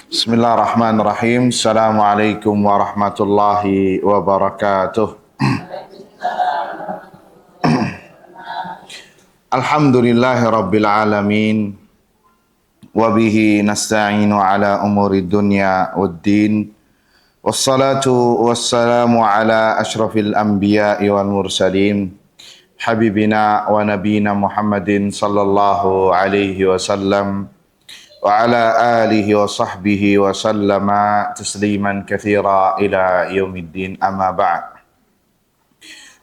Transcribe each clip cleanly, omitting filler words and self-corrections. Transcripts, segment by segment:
Bismillahirrahmanirrahim. Assalamualaikum warahmatullahi wabarakatuh. Alhamdulillahi rabbil alamin. Wabihi nasta'inu ala umuri dunya waddin. Wassalatu wassalamu ala ashrafil anbiya'i wal mursalin. Habibina wa nabina Muhammadin sallallahu alaihi wasallam. Wa ala alihi wa sahbihi wa sallama tasliman katsira ila yaumiddin, amma ba'd.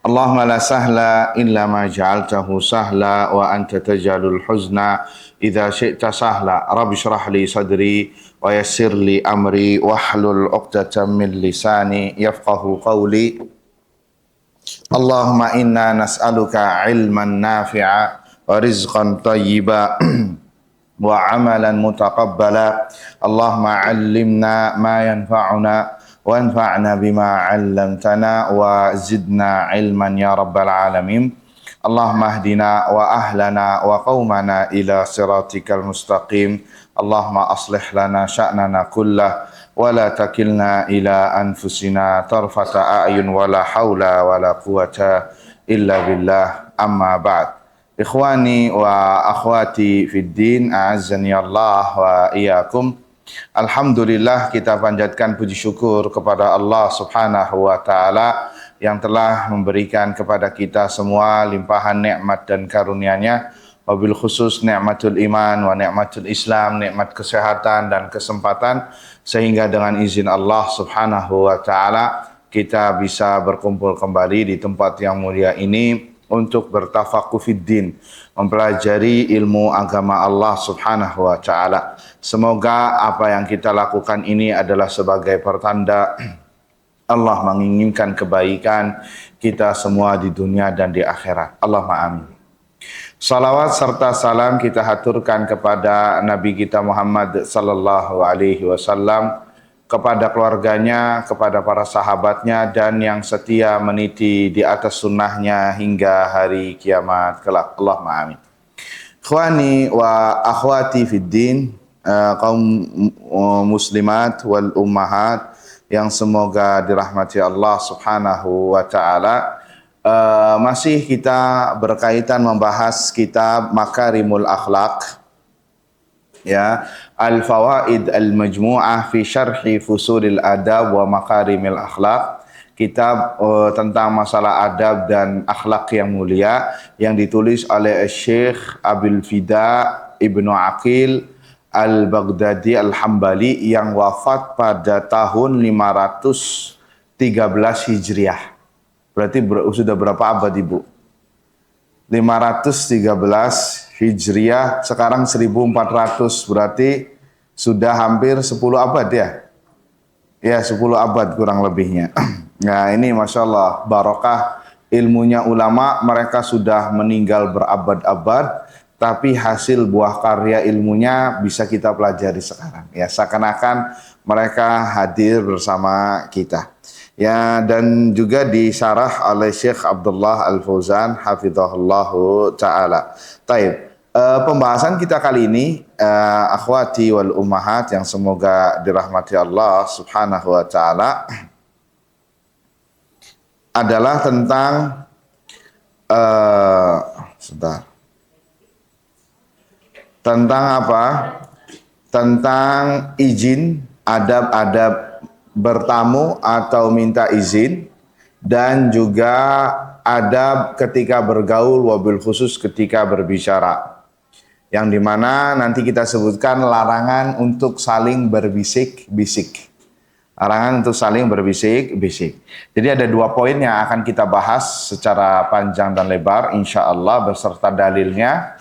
Allahumma la sahla illa ma ja'altahu sahla wa anta taj'alul huzna idza syi'ta sahla. Rabbi shrah li sadri wa yassir li amri wahlul 'uqdatam min lisani yafqahu qawli. Allahumma inna nas'aluka ilman nafi'a wa rizqan thayyiba wa amalan mutaqabbala. Allahumma 'allimna ma yanfa'una wa anfa'na bima 'allamtana wa zidna ilman ya rabbal alamin. Allahumma hdina wa ahlana wa qaumana ila siratikal mustaqim. Allahumma aslih lana sya'nana kullah wa la takilna ila anfusina tarfata a'yun wa la hawla wa la quwata illa billah, amma ba'd. Ikhwani wa akhwati fid din, a'azzani Allah wa iyyakum. Alhamdulillah, kita panjatkan puji syukur kepada Allah Subhanahu wa taala yang telah memberikan kepada kita semua limpahan nikmat dan karunia-Nya, wabil khusus nikmatul iman wa nikmatul Islam, nikmat kesehatan dan kesempatan, sehingga dengan izin Allah Subhanahu wa taala kita bisa berkumpul kembali di tempat yang mulia ini untuk bertafaqquh fid din, mempelajari ilmu agama Allah Subhanahu wa taala. Semoga apa yang kita lakukan ini adalah sebagai pertanda Allah menginginkan kebaikan kita semua di dunia dan di akhirat. Allahumma amin. Salawat serta salam kita haturkan kepada Nabi kita Muhammad sallallahu alaihi wasallam, kepada keluarganya, kepada para sahabatnya, dan yang setia meniti di atas sunnahnya hingga hari kiamat kelak. Allahumma amin. Ikhwani wa akhwati fid din, kaum muslimat wal ummahat yang semoga dirahmati Allah Subhanahu wa taala. Masih kita berkaitan membahas kitab Makarimul Akhlaq, ya, Al-Fawaid Al-Majmu'ah fi Syarhi Fusulil Adab wa Makarimil Akhlaq, kitab tentang masalah adab dan akhlak yang mulia, yang ditulis oleh Syekh Abil Fida Ibnu Aqil Al-Baghdadi Al-Hambali yang wafat pada tahun 513 Hijriah. Berarti sudah berapa abad, Ibu? 513 Hijriah, sekarang 1400, berarti sudah hampir 10 abad ya? Ya, 10 abad kurang lebihnya. Nah, ini Masya Allah, barokah ilmunya ulama, mereka sudah meninggal berabad-abad, tapi hasil buah karya ilmunya bisa kita pelajari sekarang. Ya, seakan-akan mereka hadir bersama kita. Ya, dan juga disyarah oleh Syekh Abdullah Al-Fauzan hafizahullahu ta'ala. Taib. Pembahasan kita kali ini, akhwati wal ummahat yang semoga dirahmati Allah Subhanahu wa taala, adalah tentang tentang apa? Tentang izin, adab-adab bertamu atau minta izin, dan juga adab ketika bergaul, wabil khusus ketika berbicara, yang dimana nanti kita sebutkan larangan untuk saling berbisik-bisik. Larangan untuk saling berbisik-bisik. Jadi ada 2 poin yang akan kita bahas secara panjang dan lebar, insya Allah, beserta dalilnya.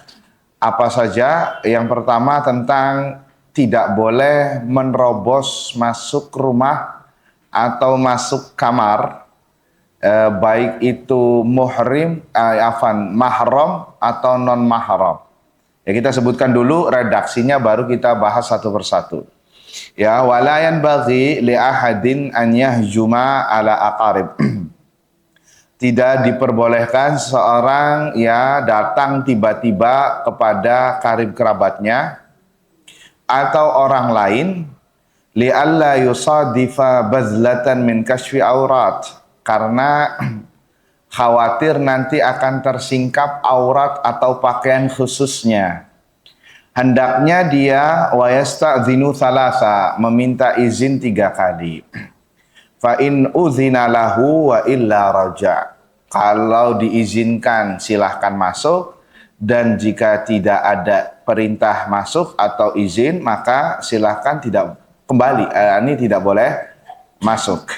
Apa saja? Yang pertama tentang tidak boleh menerobos masuk rumah atau masuk kamar, baik itu mahram atau non mahram. Ya, kita sebutkan dulu redaksinya, baru kita bahas satu persatu. Ya, walayan bagi li ahadin an yahjuma ala aqarib. Tidak diperbolehkan seorang ya datang tiba-tiba kepada karib kerabatnya atau orang lain li'alla yusadifa bazlatan min kashfi aurat, karena khawatir nanti akan tersingkap aurat atau pakaian khususnya. Hendaknya dia wa yasta'zinu thalatha, meminta izin 3 kali. Fa in udzina lahu wa illa raja. Kalau diizinkan silahkan masuk, dan jika tidak ada perintah masuk atau izin maka silahkan tidak kembali. Ini tidak boleh masuk.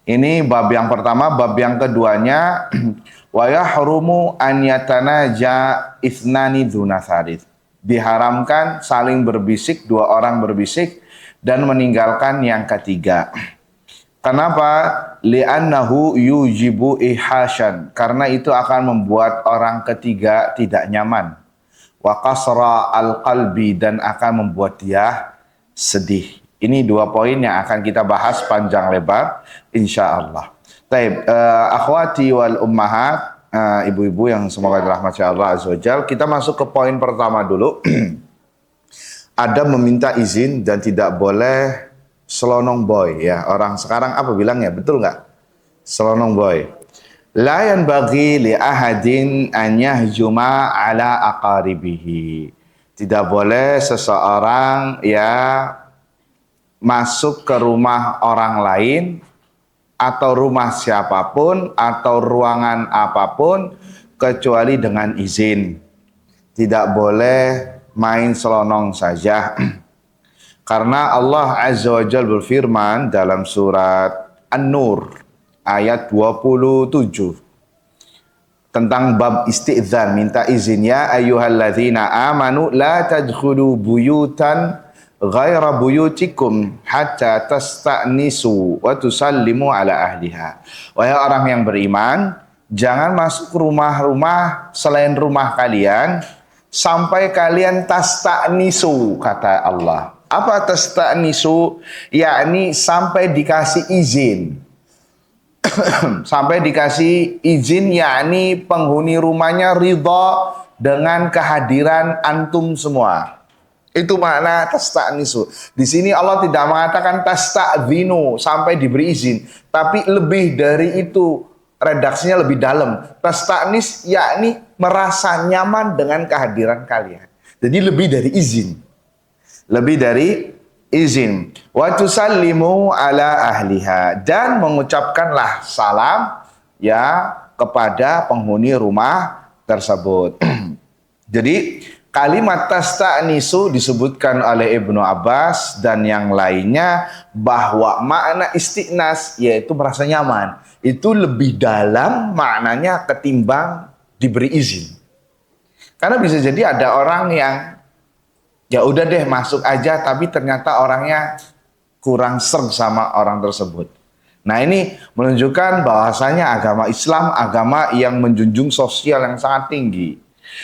Ini bab yang pertama. Bab yang keduanya wa yahrumu an yatanaja ithnani dzuna tsalits. Diharamkan saling berbisik, 2 orang berbisik dan meninggalkan yang ketiga. Kenapa? Li'annahu yujibu ihasyan, karena itu akan membuat orang ketiga tidak nyaman. Wa qasra al-qalbi, dan akan membuat dia sedih. Ini 2 poin yang akan kita bahas panjang lebar insyaallah. Baik, akhwati wal ummahat, ibu-ibu yang semoga dirahmati Allah azza wajal, kita masuk ke poin pertama dulu. Ada meminta izin dan tidak boleh selonong boy, ya. Orang sekarang apa bilangnya, betul nggak? Selonong boy. La yanbaghi li ahadin an yahjuma ala aqaribihi. Tidak boleh seseorang ya masuk ke rumah orang lain atau rumah siapapun atau ruangan apapun kecuali dengan izin. Tidak boleh main selonong saja. Karena Allah Azza wa Jalla berfirman dalam surat An-Nur ayat 27 tentang bab isti'dzan, minta izin. Ya ayyuhalladzina amanu la tadkhulu buyutan ghaira buyutikum hatta tasta'nisu wa tusallimu ala ahliha. Wahai orang yang beriman, jangan masuk rumah-rumah selain rumah kalian sampai kalian tasta'nisu, kata Allah. Apa tasta'nisu? Yakni sampai dikasih izin. Sampai dikasih izin, yakni penghuni rumahnya ridha dengan kehadiran antum semua. Itu makna tasta'nisu. Di sini Allah tidak mengatakan tasta'dzinu, sampai diberi izin, tapi lebih dari itu, redaksinya lebih dalam. Tasta'nis yakni merasa nyaman dengan kehadiran kalian. Jadi lebih dari izin. Lebih dari izin. Wa tusallimu ala ahliha, dan mengucapkanlah salam ya kepada penghuni rumah tersebut. Jadi kalimat tasta'nisu disebutkan oleh Ibnu Abbas dan yang lainnya bahwa makna isti'nas yaitu merasa nyaman. Itu lebih dalam maknanya ketimbang diberi izin. Karena bisa jadi ada orang yang ya udah deh masuk aja, tapi ternyata orangnya kurang serg sama orang tersebut. Nah, ini menunjukkan bahwasanya agama Islam agama yang menjunjung sosial yang sangat tinggi.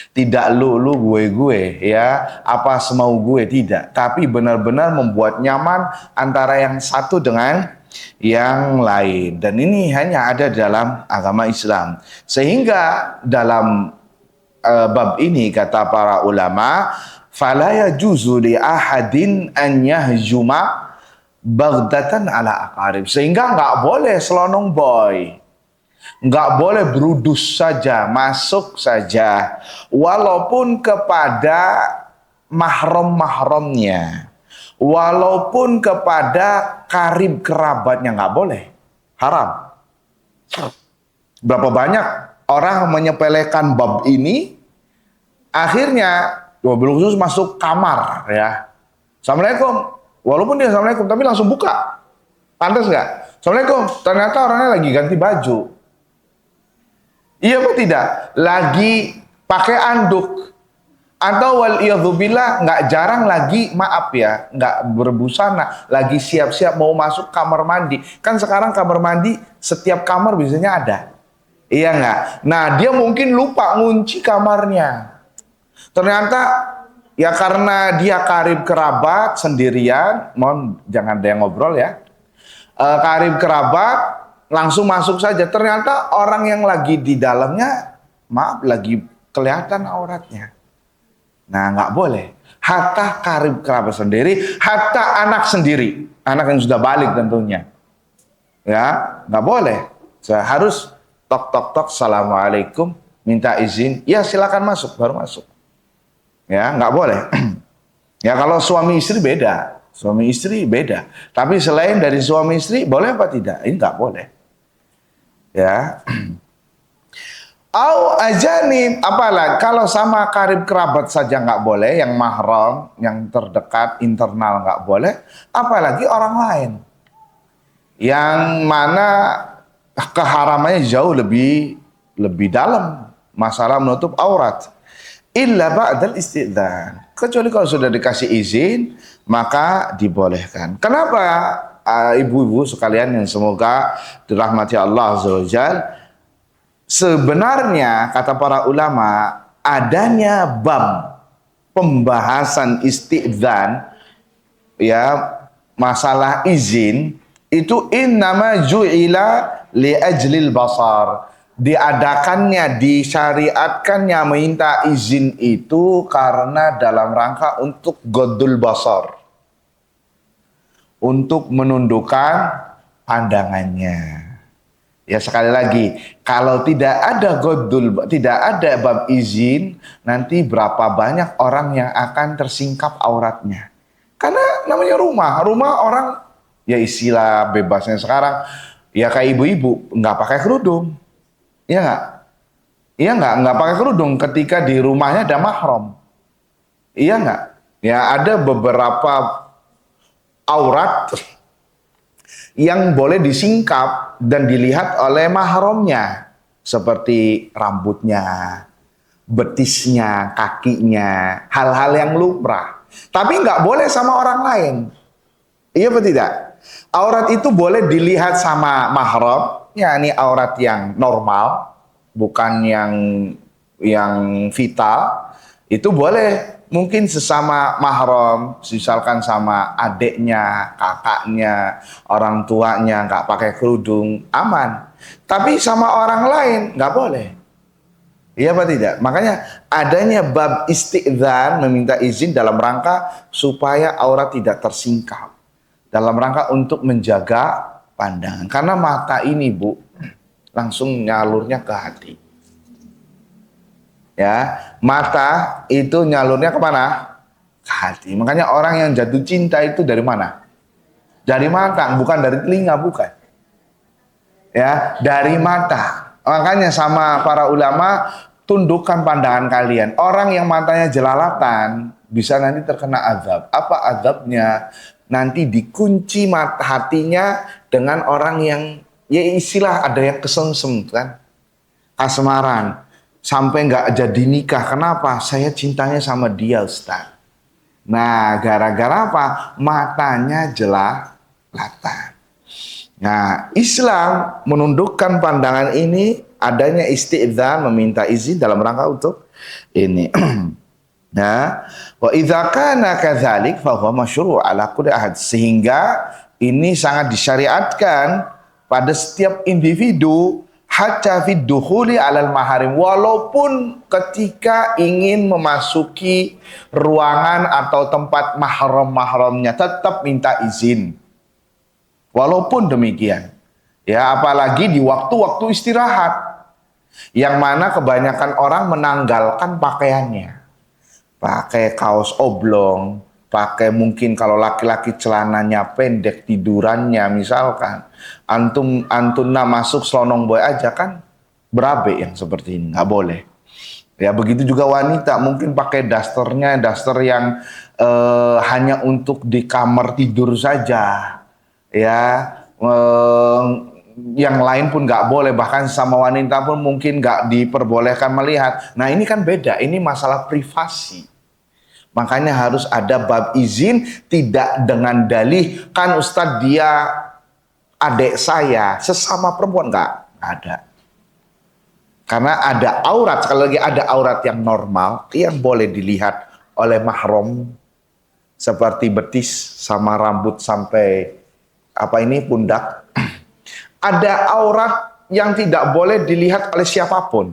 Tidak lu gue ya, apa semau gue, tidak, tapi benar-benar membuat nyaman antara yang satu dengan yang lain. Dan ini hanya ada dalam agama Islam. Sehingga dalam bab ini kata para ulama, fala yajuzu li ahadin an yahjuma baghdatan ala aqarib. Sehingga nggak boleh selonong boy, nggak boleh berudus saja, masuk saja, walaupun kepada mahram-mahramnya, walaupun kepada karib kerabatnya, nggak boleh, haram. Berapa banyak orang menyepelekan bab ini, akhirnya wabil khusus masuk kamar ya. Assalamualaikum. Walaupun dia assalamualaikum tapi langsung buka. Pantas nggak? Assalamualaikum. Ternyata orangnya lagi ganti baju. Iya apa tidak? Lagi pakai anduk. Atau waliyadzubillah nggak jarang lagi, maaf ya, nggak berbusana, lagi siap-siap mau masuk kamar mandi. Kan sekarang kamar mandi setiap kamar biasanya ada. Iya nggak? Nah, dia mungkin lupa ngunci kamarnya. Ternyata ya karena dia karib kerabat sendirian, mohon jangan ada yang ngobrol ya. Karib kerabat langsung masuk saja. Ternyata orang yang lagi di dalamnya, maaf, lagi kelihatan auratnya. Nah, nggak boleh. hatta karib kerabat sendiri, hatta anak sendiri, anak yang sudah balik tentunya. Ya, nggak boleh. Harus tok tok tok, assalamualaikum, minta izin, ya silakan masuk, baru masuk. Ya, nggak boleh. Ya kalau suami istri beda, suami istri beda. Tapi selain dari suami istri, boleh apa tidak? Ini nggak boleh. Ya. Au ajanib, apalah kalau sama karib kerabat saja nggak boleh, yang mahram, yang terdekat, internal nggak boleh, apalagi orang lain. Yang mana keharamannya jauh lebih dalam, masalah menutup aurat. Illa ba'dal istidzan. Kecuali kalau sudah dikasih izin, maka dibolehkan. Kenapa ibu-ibu sekalian yang semoga dirahmati Allah Azza wa Jalla? Sebenarnya kata para ulama, adanya bab pembahasan istidzan, ya, masalah izin itu innama ju'ila li ajlil basar. Diadakannya, disyariatkannya minta izin itu karena dalam rangka untuk ghaddul basar, untuk menundukkan pandangannya. Ya sekali lagi, kalau tidak ada tidak ada bab izin, nanti berapa banyak orang yang akan tersingkap auratnya. Karena namanya rumah orang, ya istilah bebasnya sekarang, ya kayak ibu-ibu nggak pakai kerudung, iya nggak? Iya nggak pakai kerudung ketika di rumahnya ada mahram, iya nggak? Ya ada beberapa aurat yang boleh disingkap dan dilihat oleh mahramnya, seperti rambutnya, betisnya, kakinya, hal-hal yang lumrah. Tapi nggak boleh sama orang lain. Iya atau tidak? Aurat itu boleh dilihat sama mahram, ya ini aurat yang normal, bukan yang vital. Itu boleh. Mungkin sesama mahram, misalkan sama adiknya, kakaknya, orang tuanya nggak pakai kerudung, aman. Tapi sama orang lain nggak boleh. Iya apa tidak? Makanya adanya bab istidzan, meminta izin dalam rangka supaya aurat tidak tersingkap, dalam rangka untuk menjaga pandangan. Karena mata ini, Bu, langsung nyalurnya ke hati. Ya, mata itu nyalurnya kemana? Ke hati. Makanya orang yang jatuh cinta itu dari mana? Dari mata, bukan dari telinga, bukan. Ya, dari mata. Makanya sama para ulama, tundukkan pandangan kalian. Orang yang matanya jelalatan bisa nanti terkena azab. Apa azabnya? Nanti dikunci mata hatinya dengan orang yang, ya istilah ada yang kesengsem kan, kasmaran. Sampai nggak jadi nikah. Kenapa? Saya cintanya sama dia, Ustaz. Nah, gara-gara apa? Matanya jelalatan. Nah, Islam menundukkan pandangan ini, adanya istidzan, meminta izin dalam rangka untuk ini. Nah, wa idza kana kadzalik fa huwa masyru' ala kulli ahad. Sehingga ini sangat disyariatkan pada setiap individu, hatta fid dukhuli alal maharim, walaupun ketika ingin memasuki ruangan atau tempat mahram-mahramnya tetap minta izin. Walaupun demikian, ya apalagi di waktu-waktu istirahat, yang mana kebanyakan orang menanggalkan pakaiannya, pakai kaos oblong, pakai mungkin kalau laki-laki celananya pendek, tidurannya misalkan, antunna masuk selonong boy aja kan, berabe yang seperti ini, nggak boleh. Ya begitu juga wanita, mungkin pakai dasternya, daster yang hanya untuk di kamar tidur saja. Ya, yang lain pun nggak boleh, bahkan sama wanita pun mungkin nggak diperbolehkan melihat. Nah ini kan beda, ini masalah privasi. Makanya harus ada bab izin, tidak dengan dalih, kan Ustadz dia adik saya, sesama perempuan, nggak ada. Karena ada aurat, sekali lagi ada aurat yang normal, yang boleh dilihat oleh mahram, seperti betis sama rambut sampai pundak. Ada aurat yang tidak boleh dilihat oleh siapapun,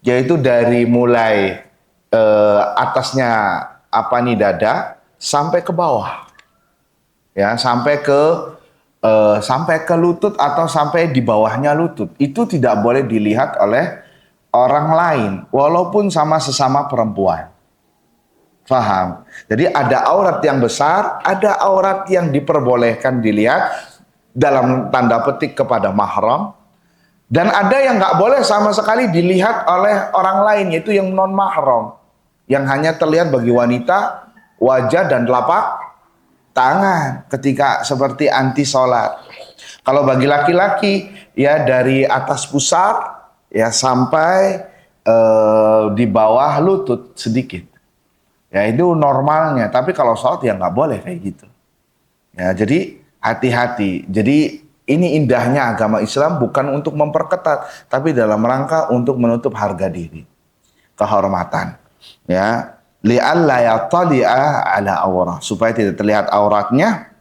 yaitu dari mulai atasnya apa nih dada sampai ke bawah, ya sampai ke lutut atau sampai di bawahnya lutut. Itu tidak boleh dilihat oleh orang lain, walaupun sama sesama perempuan. Faham? Jadi ada aurat yang besar, ada aurat yang diperbolehkan dilihat dalam tanda petik kepada mahram, dan ada yang nggak boleh sama sekali dilihat oleh orang lain, yaitu yang non mahram, yang hanya terlihat bagi wanita wajah dan telapak tangan ketika seperti anti sholat. Kalau bagi laki-laki ya dari atas pusar ya sampai di bawah lutut sedikit. Ya itu normalnya, tapi kalau sholat ya nggak boleh kayak gitu. Ya jadi hati-hati. Jadi ini indahnya agama Islam, bukan untuk memperketat, tapi dalam rangka untuk menutup harga diri, kehormatan. Ya, li'alla yatali'a ala awrah, supaya tidak terlihat auratnya.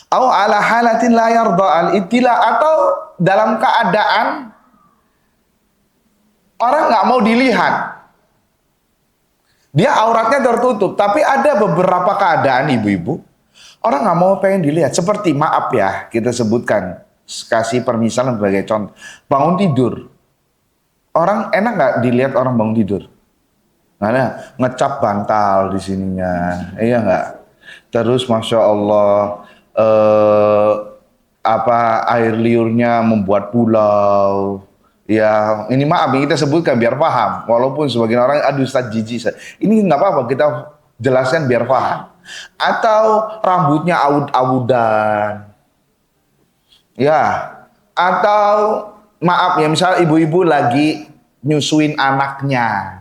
Au ala halatin la yarda al-ittila, atau dalam keadaan orang nggak mau dilihat. Dia auratnya tertutup, tapi ada beberapa keadaan ibu-ibu, orang nggak mau pengen dilihat. Seperti, maaf ya, kita sebutkan, kasih permisalan sebagai contoh, bangun tidur. Orang enak nggak dilihat orang bangun tidur? Nah, ngecap bantal di sininya, iya nggak? Terus masya Allah, air liurnya membuat pulau. Ya, ini maaf kita sebutkan biar paham. Walaupun sebagian orang, aduh Ustaz jijik. Ini nggak apa-apa, kita jelaskan biar paham. Atau rambutnya awud-awudan. Ya, atau maaf ya, misal ibu-ibu lagi nyusuin anaknya.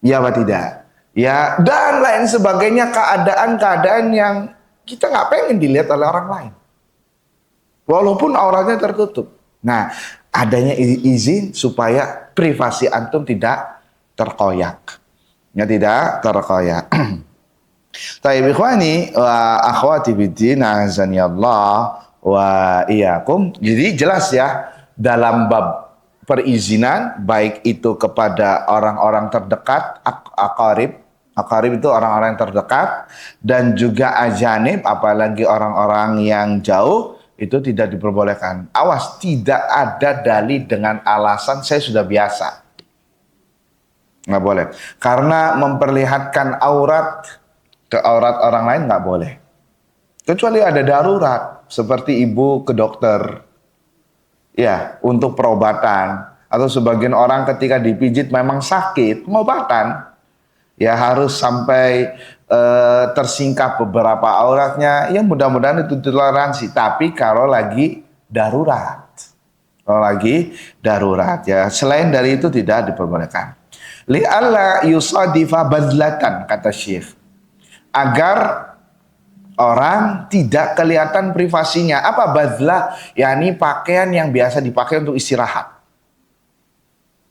Ya apa tidak? Ya, dan lain sebagainya, keadaan-keadaan yang kita nggak pengen dilihat oleh orang lain. Walaupun auratnya tertutup. Nah, adanya izin supaya privasi antum tidak terkoyak. Ya, tidak terkoyak. Taib ikhwani wa akhwati biddin, azani Allah wa iyyakum. Jadi jelas ya, dalam bab perizinan, baik itu kepada orang-orang terdekat, akarib itu orang-orang yang terdekat, dan juga ajanib, apalagi orang-orang yang jauh, itu tidak diperbolehkan. Awas, tidak ada dalil dengan alasan saya sudah biasa. Nggak boleh. Karena memperlihatkan aurat ke aurat orang lain nggak boleh. Kecuali ada darurat, seperti ibu ke dokter, ya, untuk perobatan. Atau sebagian orang ketika dipijit memang sakit, pengobatan, ya harus sampai tersingkap beberapa auratnya, ya mudah-mudahan itu toleransi. Tapi kalau lagi darurat, ya selain dari itu tidak diperbolehkan. Li'alla yusadifa badlatan, kata Syekh, agar orang tidak kelihatan privasinya. Apa badlah? Yakni pakaian yang biasa dipakai untuk istirahat,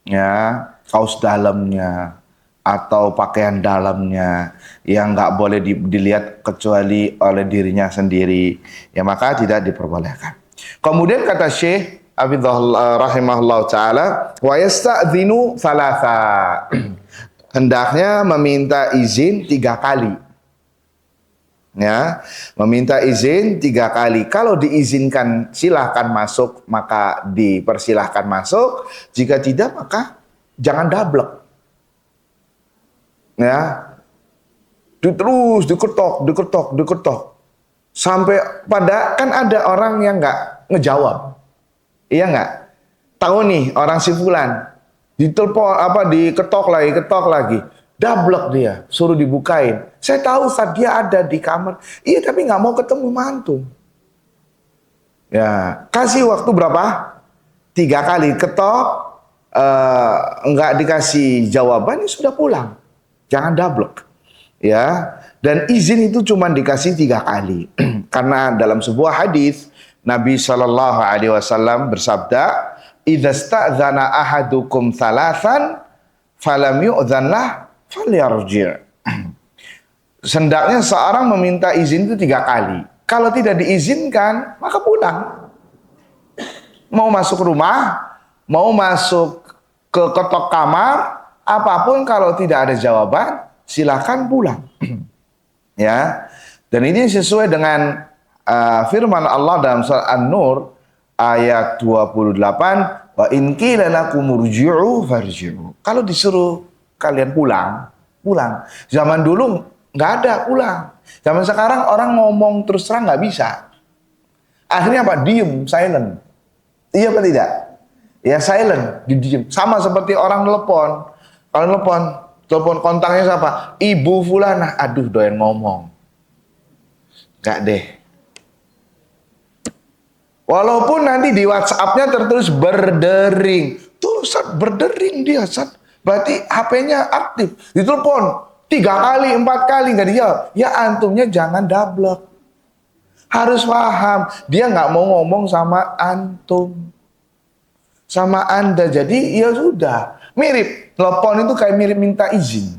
ya, kaos dalamnya atau pakaian dalamnya yang nggak boleh dilihat kecuali oleh dirinya sendiri, ya maka tidak diperbolehkan. Kemudian kata Syekh rahimahullah ta'ala, wa yasta'dzinu thalatha, hendaknya meminta izin 3 kali. Ya, meminta izin 3 kali. Kalau diizinkan silahkan masuk, maka dipersilahkan masuk. Jika tidak, maka jangan dablek. Ya, terus diketok, sampai pada, kan ada orang yang nggak ngejawab, iya nggak? Tahu nih orang si fulan, ditelepon diketok lagi, dablek dia, suruh dibukain. Saya tahu saat dia ada di kamar, iya tapi nggak mau ketemu mantu. Ya, kasih waktu berapa? 3 kali ketok, nggak dikasih jawaban, sudah pulang. Jangan dablek, ya. Dan izin itu cuma dikasih 3 kali, karena dalam sebuah hadis Nabi Shallallahu Alaihi Wasallam bersabda, "Idza sta'dzana ahadukum thalathan, falam yu'dzan lah, falyarji'." Hendaknya seorang meminta izin itu 3 kali. Kalau tidak diizinkan, maka pulang. Mau masuk rumah, mau masuk ke ketok kamar, apapun kalau tidak ada jawaban, silakan pulang. Ya. Dan ini sesuai dengan firman Allah dalam surah An-Nur ayat 28, wa in qila lakum urji'u farji'u. Kalau disuruh kalian pulang, pulang. Zaman dulu nggak ada pulang. Zaman sekarang orang ngomong terus terang nggak bisa. Akhirnya apa? Diem, silent. Iya apa tidak? Ya silent, diem. Sama seperti orang telepon. Kalau telepon kontaknya siapa? Ibu Fulana. Aduh, doyan ngomong. Nggak deh. Walaupun nanti di WhatsApp-nya tertulis berdering. Tuh, Sat, berdering dia, Sat. Berarti HP-nya aktif. Ditelepon 3 kali, 4 kali nggak dijawab. Ya antumnya jangan double. Harus paham. Dia nggak mau ngomong sama antum. Sama Anda. Jadi ya sudah. Mirip. Telepon itu kayak mirip minta izin.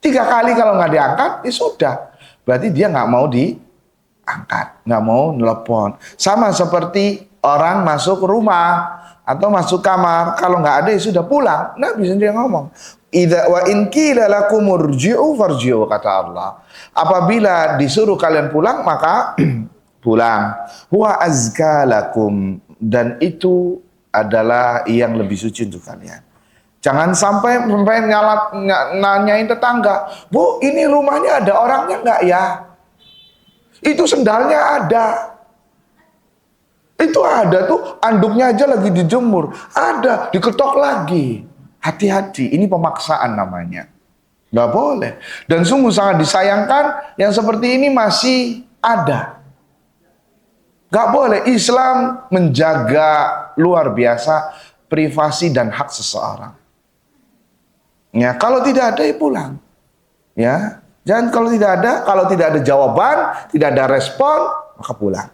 3 kali kalau nggak diangkat, ya sudah. Berarti dia nggak mau diangkat, nggak mau nelpon. Sama seperti orang masuk rumah atau masuk kamar, kalau nggak ada ya sudah pulang. Nabi sendiri ngomong, idza wa in qila lakum urji'u farji'u, kata Allah. Apabila disuruh kalian pulang, maka pulang. Huwa azka lakum, dan itu adalah yang lebih suci untuk kalian. Jangan sampai nanyain tetangga, Bu, ini rumahnya ada orangnya nggak ya? Itu sendalnya ada. Itu ada tuh, anduknya aja lagi dijemur. Ada, diketok lagi. Hati-hati, ini pemaksaan namanya. Nggak boleh. Dan sungguh sangat disayangkan, yang seperti ini masih ada. Nggak boleh. Islam menjaga luar biasa privasi dan hak seseorang. Ya, kalau tidak ada ya pulang. Ya, jangan kalau tidak ada jawaban, tidak ada respon, maka pulang.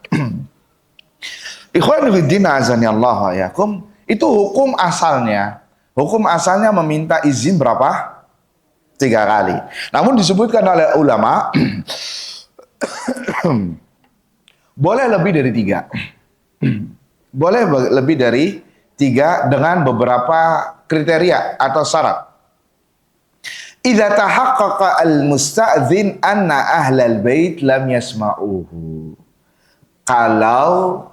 Ikhwan fillah azani Allah wa yakum, itu hukum asalnya. Hukum asalnya meminta izin berapa? 3 kali. Namun disebutkan oleh ulama boleh lebih dari 3. Boleh lebih dari 3 dengan beberapa kriteria atau syarat. Idza tahaqqaqa al-musta'dzin anna ahlal bait lam yasma'uhu. Kalau,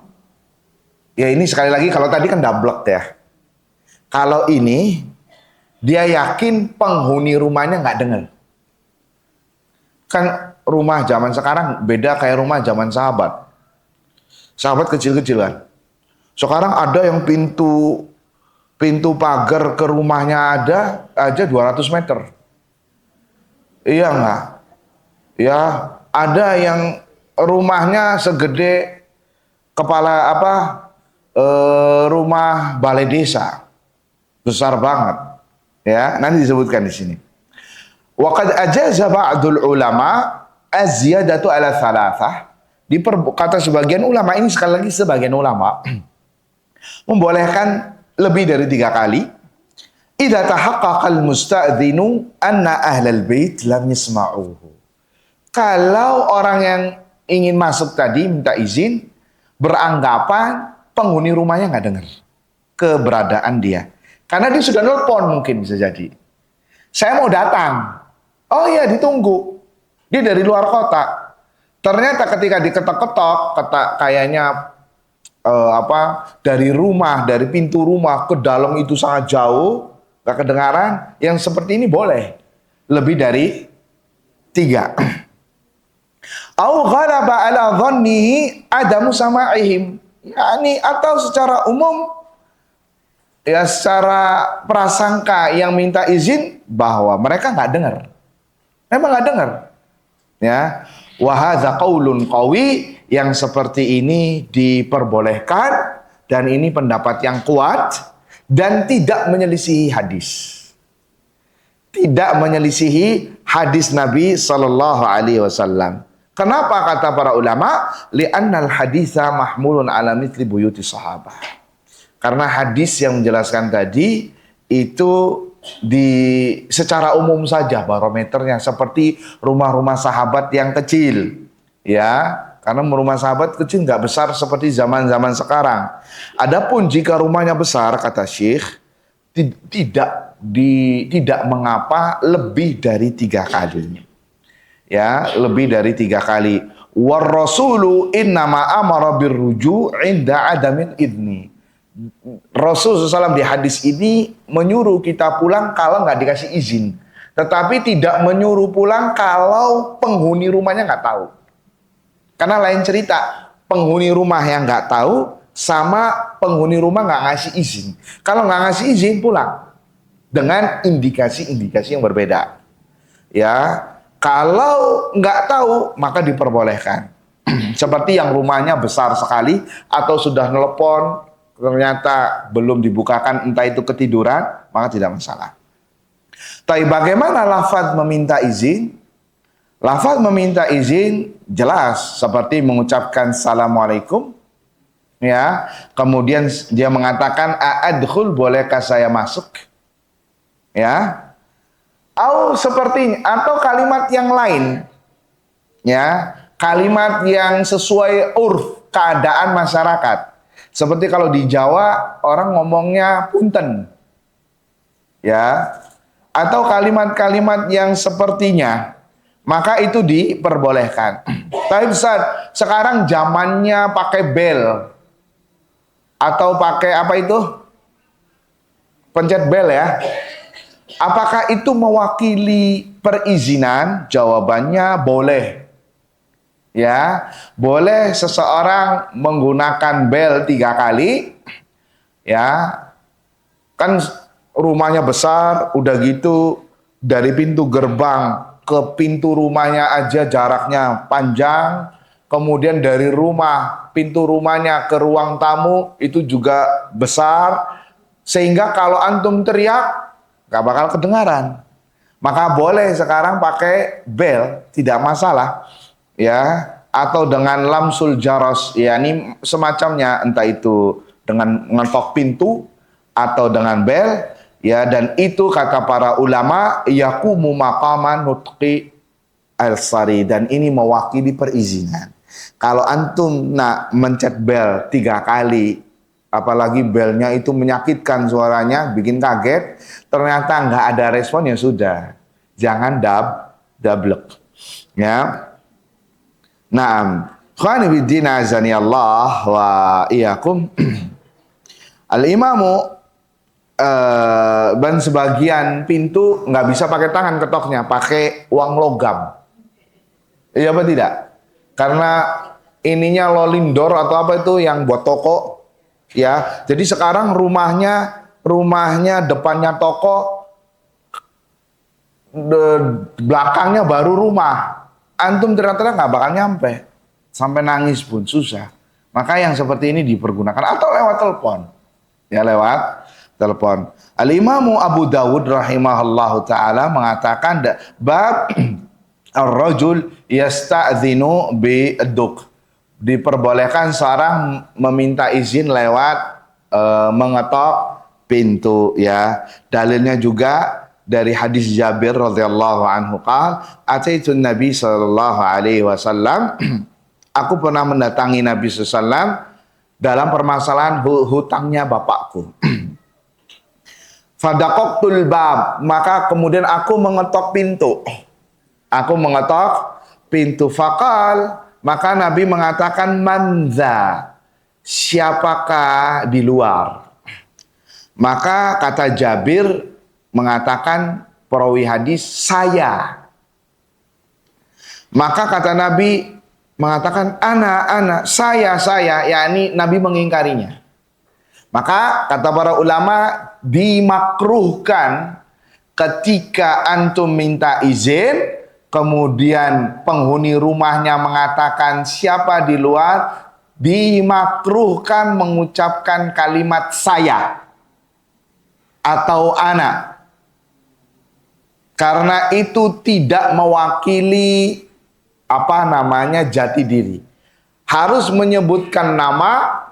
ya ini sekali lagi, kalau tadi kan double ya. Kalau ini dia yakin penghuni rumahnya nggak dengar. Kan rumah zaman sekarang beda kayak rumah zaman sahabat. Sahabat kecil-kecil kan. Sekarang ada yang pintu pagar ke rumahnya ada aja 200 meter. Iya nggak? Ya, ada yang rumahnya segede kepala rumah balai desa. Besar banget. Ya, nanti disebutkan di sini. Wa qad ajaza ba'dul ulama az-ziyadatu ala thalathah. Kata sebagian ulama, ini sekali lagi sebagian ulama membolehkan lebih dari 3 kali. Idza tahaqqaqa al-musta'dzinu anna ahlal bait lam yasma'uhu. Kalau orang yang ingin masuk tadi minta izin beranggapan penghuni rumahnya nggak dengar keberadaan dia. Karena dia sudah nelpon, mungkin bisa jadi. Saya mau datang. Oh iya, ditunggu. Dia dari luar kota. Ternyata ketika diketok-ketok, kayaknya dari rumah, dari pintu rumah ke dalam itu sangat jauh, gak kedengaran. Yang seperti ini boleh lebih dari 3. Au ghalaba ala dhannihi adamu sama'ihim. Yani atau secara umum, ya secara prasangka yang minta izin bahwa mereka nggak dengar. Memang nggak dengar. Ya, wa hadza qaulun qawi, yang seperti ini diperbolehkan dan ini pendapat yang kuat dan tidak menyelisihi hadis. Tidak menyelisihi hadis Nabi sallallahu alaihi wasallam. Kenapa kata para ulama? Li'annal haditsa mahmulun ala mithli buyuti sahabah. Karena hadis yang menjelaskan tadi itu secara umum saja barometernya seperti rumah-rumah sahabat yang kecil, ya, karena rumah sahabat kecil nggak besar seperti zaman-zaman sekarang. Adapun jika rumahnya besar, kata Syekh, tidak tidak mengapa lebih dari 3 kali. Ya, lebih dari 3 kali. War rasulu innama amara birruju' inda adamil idni. Rasul SAW di hadis ini menyuruh kita pulang kalau nggak dikasih izin, tetapi tidak menyuruh pulang kalau penghuni rumahnya nggak tahu. Karena lain cerita, penghuni rumah yang nggak tahu sama penghuni rumah nggak ngasih izin. Kalau nggak ngasih izin pulang dengan indikasi-indikasi yang berbeda. Ya, kalau nggak tahu maka diperbolehkan. Seperti yang rumahnya besar sekali atau sudah nelpon ternyata belum dibukakan, entah itu ketiduran, maka tidak masalah. Tapi bagaimana lafaz meminta izin? Lafaz meminta izin jelas seperti mengucapkan Assalamualaikum, ya. Kemudian dia mengatakan adkhul, bolehkah saya masuk? Ya. Atau kalimat yang lain. Ya, kalimat yang sesuai urf keadaan masyarakat. Seperti kalau di Jawa orang ngomongnya punten. Ya. Atau kalimat-kalimat yang sepertinya, maka itu diperbolehkan. Tapi Ustaz, sekarang zamannya pakai bel atau pakai apa itu? Pencet bel ya. Apakah itu mewakili perizinan? Jawabannya boleh. Ya, boleh seseorang menggunakan bel 3 kali. Ya, kan rumahnya besar, udah gitu dari pintu gerbang ke pintu rumahnya aja jaraknya panjang. Kemudian dari pintu rumahnya ke ruang tamu itu juga besar. Sehingga kalau antum teriak gak bakal kedengaran. Maka boleh sekarang pakai bel, tidak masalah. Ya, atau dengan lamsul jaros, ya ini semacamnya, entah itu dengan ngetok pintu atau dengan bel, ya, dan itu kata para ulama yaqumu maqaman nutqi al-sari, dan ini mewakili perizinan. Kalau antum nak mencet bel 3 kali, apalagi belnya itu menyakitkan suaranya, bikin kaget, ternyata nggak ada respon, ya sudah, jangan dablek, ya. Naam, khani biddin azani Allah wa iyyakum. Al-imamu dan sebagian pintu nggak bisa pakai tangan ketoknya, pakai uang logam. Iya apa tidak? Karena ininya lolindor atau apa itu yang buat toko, ya. Jadi sekarang rumahnya depannya toko, belakangnya baru rumah. Antum ternyata nggak bakal nyampe, sampai nangis pun susah. Maka yang seperti ini dipergunakan, atau lewat telepon, ya, lewat telepon. Al-Imamu Abu Dawud rahimahullahu taala mengatakan bab ar-rajul yasta'dzinu bi-duk, diperbolehkan seorang meminta izin lewat mengetok pintu, ya. Dalilnya juga dari hadis Jabir radhiyallahu anhu qala ataitu Nabi sallallahu alaihi wasallam, aku pernah mendatangi Nabi sallallahu alaihi wasallam dalam permasalahan hutangnya bapakku. Fadaqaqtul bab, maka kemudian aku mengetok pintu. Aku mengetok pintu. Faqal, maka Nabi mengatakan manza, siapakah di luar? Maka kata Jabir mengatakan perawi hadis, saya. Maka kata Nabi mengatakan ana, saya, yakni Nabi mengingkarinya. Maka kata para ulama dimakruhkan ketika antum minta izin, kemudian penghuni rumahnya mengatakan siapa di luar, dimakruhkan mengucapkan kalimat saya atau ana. Karena itu tidak mewakili jati diri. Harus menyebutkan nama,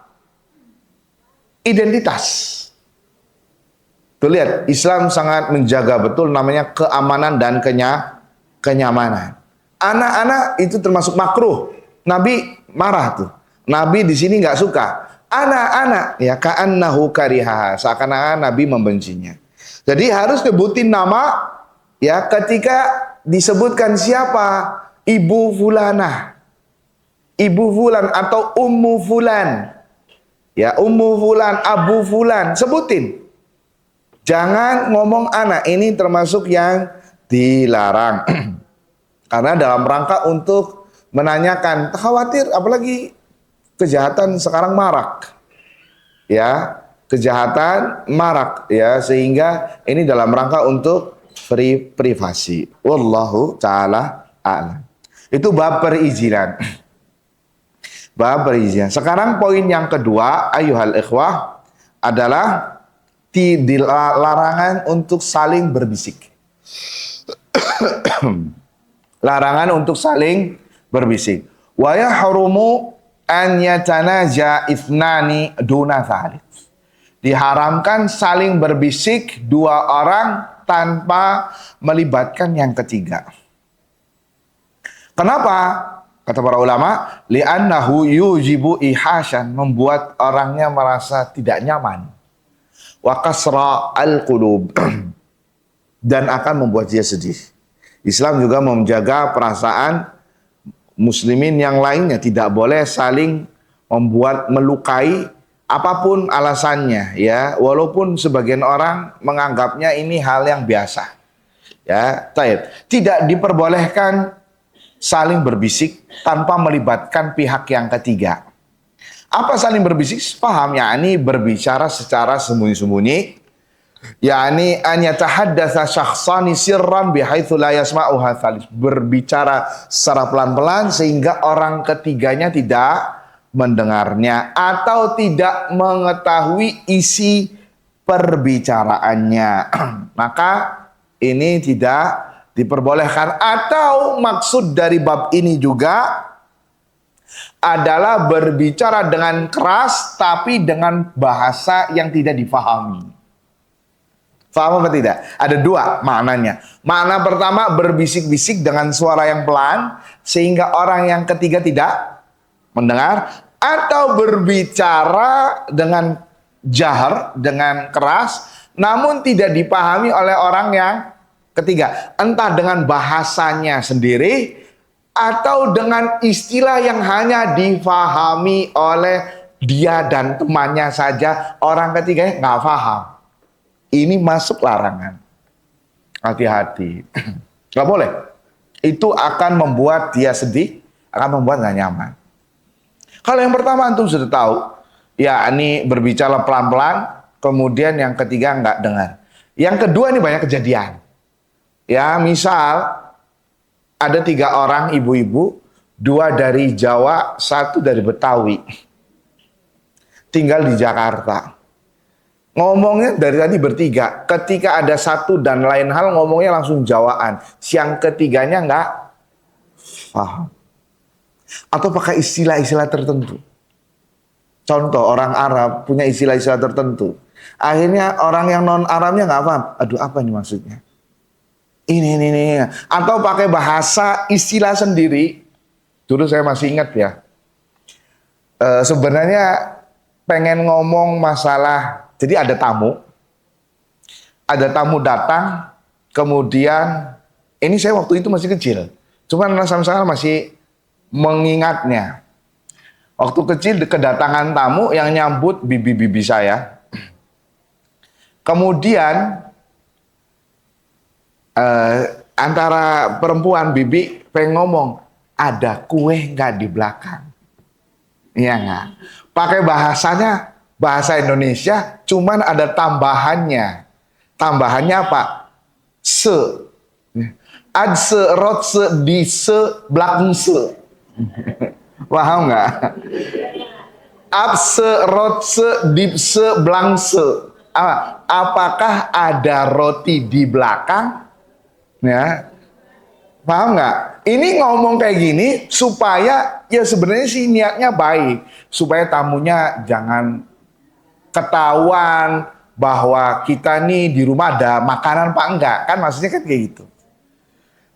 identitas. Tuh lihat, Islam sangat menjaga betul namanya keamanan dan kenyamanan. Anak-anak itu termasuk makruh. Nabi marah tuh. Nabi di sini nggak suka. Anak-anak, ya, ka'annahu karihaha, seakan-akan Nabi membencinya. Jadi harus nyebutin nama ya ketika disebutkan siapa ibu fulanah, ibu fulan atau ummu fulan. Ya, ummu fulan, abu fulan, sebutin. Jangan ngomong anak, ini termasuk yang dilarang. Karena dalam rangka untuk menanyakan, khawatir apalagi kejahatan sekarang marak. Ya, kejahatan marak ya, sehingga ini dalam rangka untuk privasi. Wallahu taala a'lam. Itu bab perizinan. Bab perizinan. Sekarang poin yang kedua, ayuhal ikhwah, adalah larangan untuk saling berbisik. Larangan untuk saling berbisik. Wa yahrumu an yatanaja ithnani duna thalits. Diharamkan saling berbisik dua orang tanpa melibatkan yang ketiga. Kenapa? Kata para ulama, li'annahu yujibu ihasyan, membuat orangnya merasa tidak nyaman. Wa kasra al-qulub, dan akan membuat dia sedih. Islam juga menjaga perasaan muslimin yang lainnya, tidak boleh saling membuat melukai apapun alasannya ya, walaupun sebagian orang menganggapnya ini hal yang biasa. Ya, tidak diperbolehkan saling berbisik tanpa melibatkan pihak yang ketiga. Apa saling berbisik? Paham, yakni berbicara secara sembunyi-sembunyi. Yakni an yatahaddatsa syakhsani sirran bihaitsu la yasma'uha tsalits. Berbicara secara pelan-pelan sehingga orang ketiganya tidak mendengarnya atau tidak mengetahui isi perbicaraannya. Maka ini tidak diperbolehkan. Atau maksud dari bab ini juga adalah berbicara dengan keras tapi dengan bahasa yang tidak difahami. Faham apa tidak? Ada dua maknanya. Makna pertama, berbisik-bisik dengan suara yang pelan sehingga orang yang ketiga tidak mendengar, atau berbicara dengan jahar, dengan keras namun tidak dipahami oleh orang yang ketiga, entah dengan bahasanya sendiri atau dengan istilah yang hanya difahami oleh dia dan temannya saja, orang ketiganya nggak paham. Ini masuk larangan. Hati-hati, nggak boleh. Itu akan membuat dia sedih, akan membuat nggak nyaman. Kalau yang pertama antum sudah tahu, ya ini berbicara pelan-pelan, kemudian yang ketiga nggak dengar. Yang kedua ini banyak kejadian. Ya, misal ada 3 orang ibu-ibu, 2 dari Jawa, 1 dari Betawi, tinggal di Jakarta. Ngomongnya dari tadi bertiga. Ketika ada satu dan lain hal, ngomongnya langsung Jawaan. Yang ketiganya nggak paham. Atau pakai istilah-istilah tertentu. Contoh, orang Arab punya istilah-istilah tertentu. Akhirnya orang yang non-Arabnya nggak paham. Aduh, apa ini maksudnya? Ini. Atau pakai bahasa istilah sendiri. Dulu saya masih ingat ya. Sebenarnya pengen ngomong masalah. Jadi ada tamu. Ada tamu datang. Kemudian, ini saya waktu itu masih kecil. Cuman saya masih mengingatnya. Waktu kecil kedatangan tamu yang nyambut bibi-bibi saya. Kemudian antara perempuan bibi pengen ngomong, ada kue nggak di belakang? Iya nggak? Pakai bahasanya bahasa Indonesia, cuman ada tambahannya. Tambahannya apa? Se. Ad se, rot se, di se, belakang se. Paham nggak? Ab se, rot se, dip se, belang se. Apakah ada roti di belakang? Ya, paham nggak? Ini ngomong kayak gini supaya ya sebenarnya sih niatnya baik, supaya tamunya jangan ketahuan bahwa kita nih di rumah ada makanan apa enggak, kan maksudnya kan kayak gitu.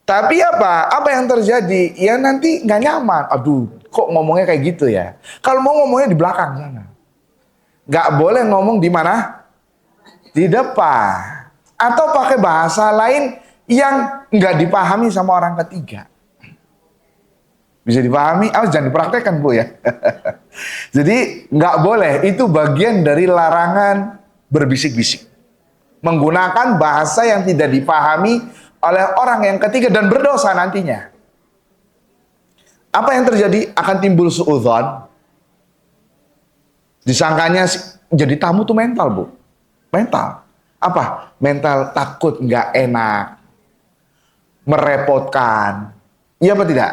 Tapi apa yang terjadi? Ya nanti nggak nyaman. Aduh, kok ngomongnya kayak gitu ya? Kalau mau ngomongnya di belakang sana, nggak boleh ngomong di mana? Di depan. Atau pakai bahasa lain yang nggak dipahami sama orang ketiga. Bisa dipahami, jangan dipraktekkan Bu ya. Jadi nggak boleh, itu bagian dari larangan berbisik-bisik. Menggunakan bahasa yang tidak dipahami oleh orang yang ketiga dan berdosa nantinya. Apa yang terjadi? Akan timbul suudzon. Disangkanya jadi tamu tuh mental Bu. Mental. Apa? Mental takut nggak enak. Merepotkan. Iya apa tidak?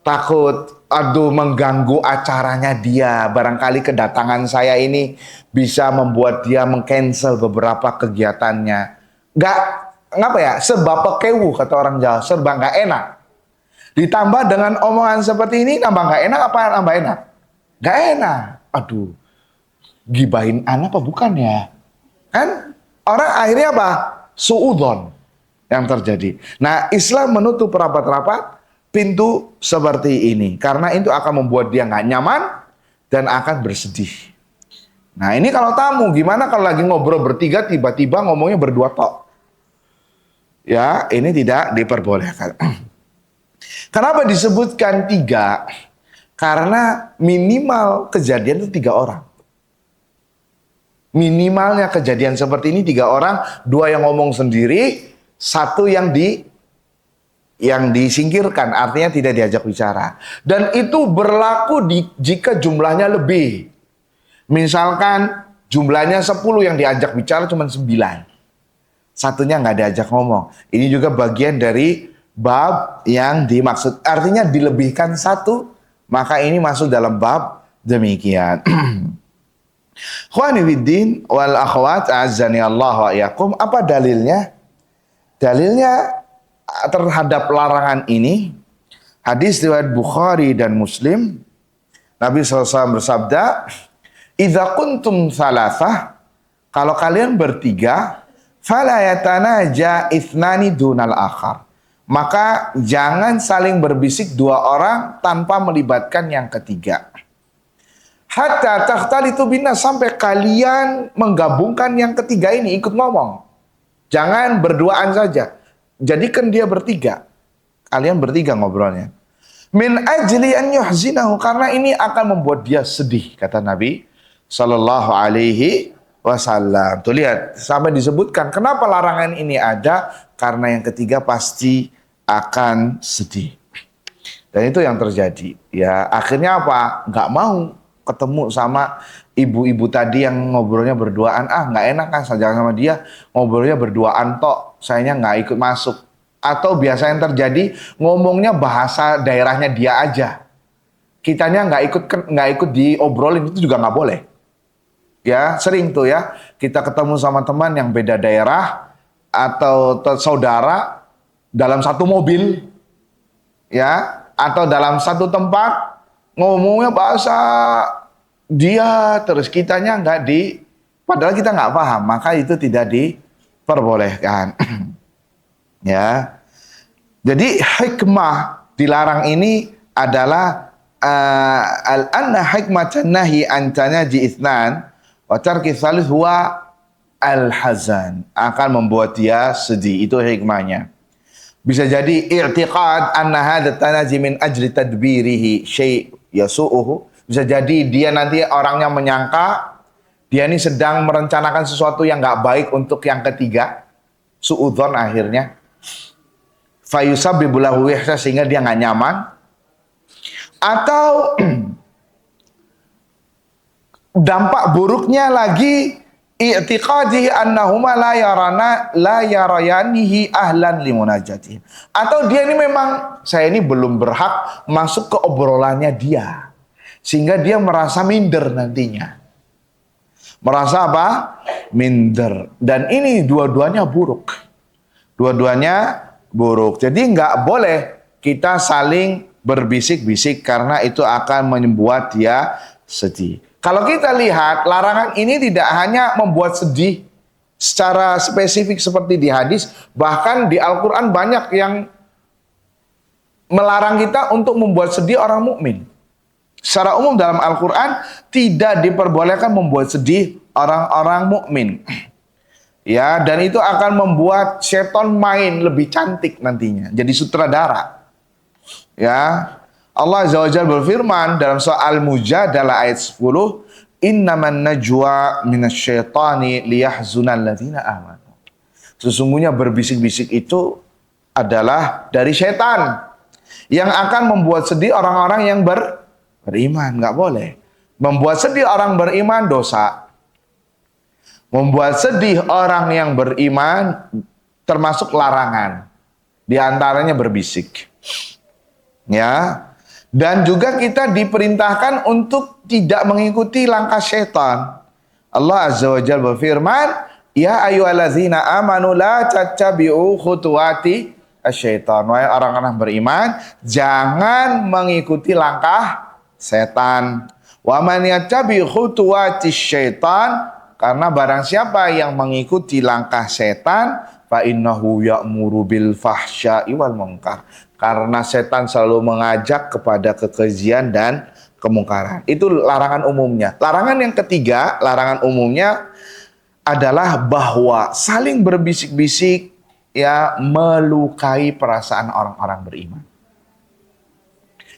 Takut, mengganggu acaranya dia. Barangkali kedatangan saya ini bisa membuat dia meng-cancel beberapa kegiatannya. Ngapa ya? Serba pekewu kata orang Jawa, serba nggak enak. Ditambah dengan omongan seperti ini, nambah nggak enak apa nambah enak? Nggak enak. Aduh, gibahin anak apa bukan ya? Kan orang akhirnya apa? Suudzon yang terjadi. Nah, Islam menutup rapat-rapat pintu seperti ini karena itu akan membuat dia nggak nyaman dan akan bersedih. Nah, ini kalau tamu, gimana kalau lagi ngobrol bertiga tiba-tiba ngomongnya berdua tok? Ya, ini tidak diperbolehkan. Kenapa disebutkan 3? Karena minimal kejadian itu 3 orang. Minimalnya kejadian seperti ini 3 orang, 2 yang ngomong sendiri, 1 yang disingkirkan, artinya tidak diajak bicara. Dan itu berlaku jika jumlahnya lebih. Misalkan jumlahnya 10 yang diajak bicara cuma 9. 1-nya nggak diajak ngomong. Ini juga bagian dari bab yang dimaksud. Artinya dilebihkan 1, maka ini masuk dalam bab demikian. Khwani fiddin wal akhwat azani Allah wa iyyakum. Apa dalilnya? Dalilnya terhadap larangan ini, hadis riwayat Bukhari dan Muslim, Nabi SAW bersabda, "Idza kuntum thalathah," kalau kalian bertiga, "fala yatanaja ithnani dunal akhar." Maka jangan saling berbisik 2 orang tanpa melibatkan yang ketiga. Hatta takhtalitu binas, sampai kalian menggabungkan yang ketiga ini ikut ngomong. Jangan berduaan saja. Jadikan dia bertiga. Kalian bertiga ngobrolnya. Min ajli an yuhzinahu, karena ini akan membuat dia sedih, kata Nabi sallallahu alaihi wasallam. Tuh lihat, sampai disebutkan kenapa larangan ini ada, karena yang ketiga pasti akan sedih. Dan itu yang terjadi. Ya, akhirnya apa? Nggak mau ketemu sama ibu-ibu tadi yang ngobrolnya berduaan. Nggak enak kan saja sama dia, ngobrolnya berduaan tok, sayanya nggak ikut masuk. Atau biasa yang terjadi, ngomongnya bahasa daerahnya dia aja, kitanya nggak ikut diobrolin, itu juga nggak boleh. Ya, sering tuh ya, kita ketemu sama teman yang beda daerah atau saudara dalam satu mobil, ya, atau dalam satu tempat, ngomongnya bahasa dia, terus kitanya padahal kita nggak paham, maka itu tidak diperbolehkan. Ya, jadi hikmah dilarang ini adalah al-anna hikmatan nahi an tanaji itsnan wa tarki tsalits huwa al-hazan, akan membuat dia sedih, itu hikmahnya. Bisa jadi i'tiqad anna hadza tanaji min ajli tadbirihi syai' yasu'uhu. Bisa jadi dia nanti orangnya menyangka dia ini sedang merencanakan sesuatu yang nggak baik untuk yang ketiga, suudzon akhirnya. Fayusabbibu lahu wihsa, sehingga dia nggak nyaman. Atau dampak buruknya lagi, i'tiqadi annahuma la yarayanihi ahlan limunajati. Atau dia ini memang, saya ini belum berhak masuk ke obrolannya dia, sehingga dia merasa minder nantinya. Merasa apa? Minder. Dan ini dua-duanya buruk. Dua-duanya buruk. Jadi nggak boleh kita saling berbisik-bisik, karena itu akan membuat dia sedih. Kalau kita lihat, larangan ini tidak hanya membuat sedih secara spesifik seperti di hadis, bahkan di Al-Quran banyak yang melarang kita untuk membuat sedih orang mukmin. Secara umum dalam Al-Quran tidak diperbolehkan membuat sedih orang-orang mukmin. Ya, dan itu akan membuat setan main lebih cantik nantinya, jadi sutradara. Ya. Allah Azza wa Jalla berfirman dalam surah Al-Mujadalah ayat 10, "Innaman najwa minasyaitani liyahzunal ladzina amanu." Sesungguhnya berbisik-bisik itu adalah dari setan yang akan membuat sedih orang-orang yang beriman. Nggak boleh. Membuat sedih orang beriman dosa. Membuat sedih orang yang beriman termasuk larangan. Di antaranya berbisik. Ya. Dan juga kita diperintahkan untuk tidak mengikuti langkah setan. Allah Azza wa Jalla berfirman, "Ya ayyuhallazina amanu la tattabi'u khutuwati asyaitan." Wahai orang-orang beriman, jangan mengikuti langkah setan. Wa man yattabi' khutuwati syaitan, karena barang siapa yang mengikuti langkah setan, fa innahu ya'muru bil fahsya'i wal munkar. Karena setan selalu mengajak kepada kekejian dan kemungkaran. Itu larangan umumnya. Larangan yang ketiga, larangan umumnya adalah bahwa saling berbisik-bisik ya melukai perasaan orang-orang beriman.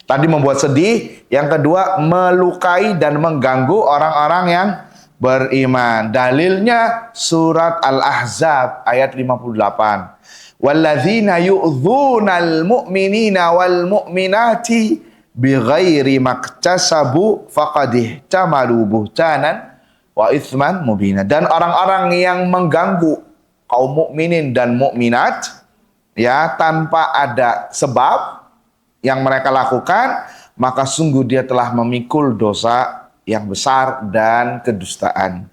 Tadi membuat sedih, yang kedua melukai dan mengganggu orang-orang yang beriman. Dalilnya surat Al-Ahzab ayat 58. Walladzina yu'dzunal mu'minina wal mu'minati bighairi maktasabu faqad ihtamalu buhtanan wa itsman mubina. Dan orang-orang yang mengganggu kaum mukminin dan mukminat ya tanpa ada sebab yang mereka lakukan, maka sungguh dia telah memikul dosa yang besar dan kedustaan.